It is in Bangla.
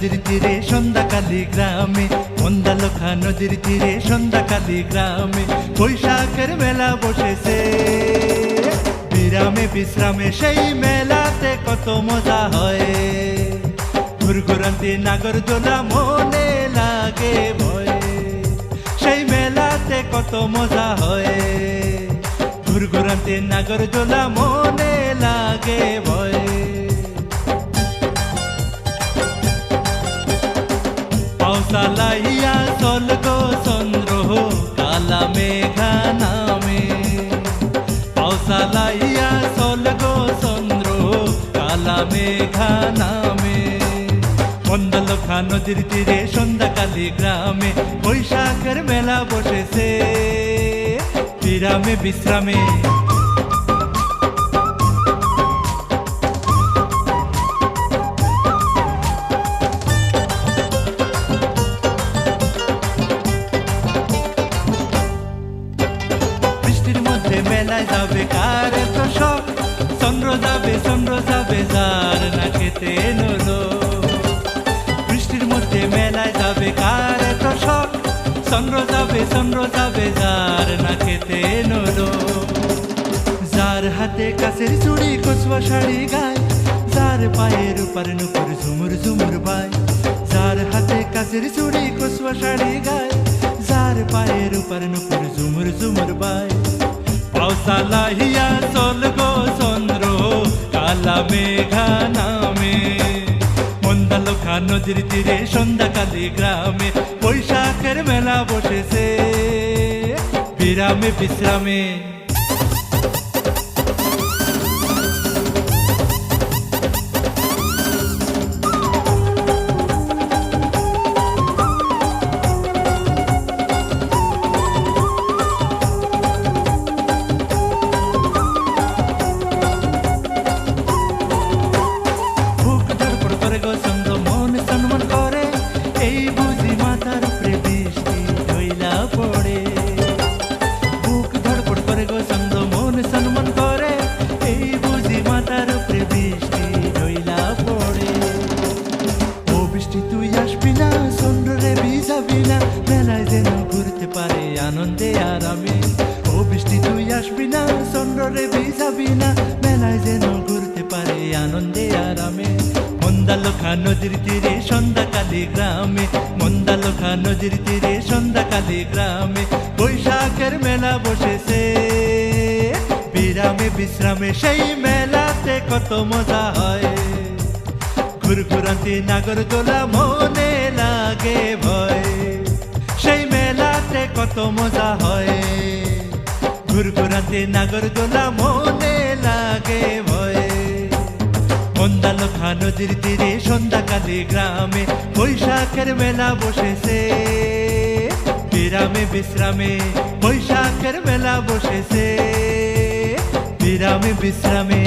নদীর তীরে সন্ধ্যাকালী গ্রামে, মন্দালখা নদীর তীরে সন্ধ্যাকালী গ্রামে বৈশাখের মেলা বসেছে। বিরামে বিশ্রামে সেই মেলাতে কত মজা হয়, ঘুরঘুরান্তি নাগরদোলা মনে লাগে ভয়। সেই মেলাতে কত মজা হয়, ঘুরঘুরান্তি নাগরদোলা মনে লাগে ভয়। পাউসালাইয়া চল গো চন্দ্র কালা মেঘা নামে, পাউসালাইয়া চল গো চন্দ্র কালা মেঘা নামে। মন্দালখা নদীর তীরে সন্ধ্যাকালী গ্রামে বৈশাখের মেলা বসেছে। বিরামে বিশ্রামে বৃষ্টির মধ্যে মেলায় যাবে কার তো শখ, চন্দ্র যাবে যার না খেতে নলো। বৃষ্টির মধ্যে মেলায় যাবে কার তো শখ, চন্দ্র যাবে যার না খেতে নলো। যার হাতে কাছের চুড়ি কচুয়া শাড়ি গায়, যার পায়ের উপর নুপুর ঝুমুর ঝুমুর বায়। যার হাতে কাছের চুড়ি কচুয়া শাড়ি গায়, যার পায়ের উপর নুপুর ঝুমুর ঝুমুর বায়। পাউসালাইয়া চল গো চন্দ্র কালা মেঘা নামে, মন্দালখা নদীর তীরে সন্ধ্যাকালী গ্রামে বৈশাখের মেলা বসেছে। বিরামে বিশ্রামে আনন্দে আরামে। ও বৃষ্টি তুই আসবি না চন্দ্রে ভিজাবি না, মেলায় যেন ঘুরতে পারে আনন্দে আরামে। মন্দালখা নদীর তীরে সন্ধ্যাকালী গ্রামে, মন্দালখা নদীর তীরে সন্ধ্যাকালী গ্রামে বৈশাখের মেলা বসেছে। বিরামে বিশ্রামে সেই মেলাতে কত মজা হয়, ঘুরঘুরান্তি নাগরদোলা মনে লাগে ভয়। সেই মেলাতে কত মজা হয়, ঘুরঘুরান্তি নাগরদোলা মনে লাগে ভয়। মন্দালখা নদীর তীরে সন্ধ্যাকালী গ্রামে বৈশাখের মেলা বসেছে। বিরামে বিশ্রামে বৈশাখের মেলা বসেছে। বিরামে বিশ্রামে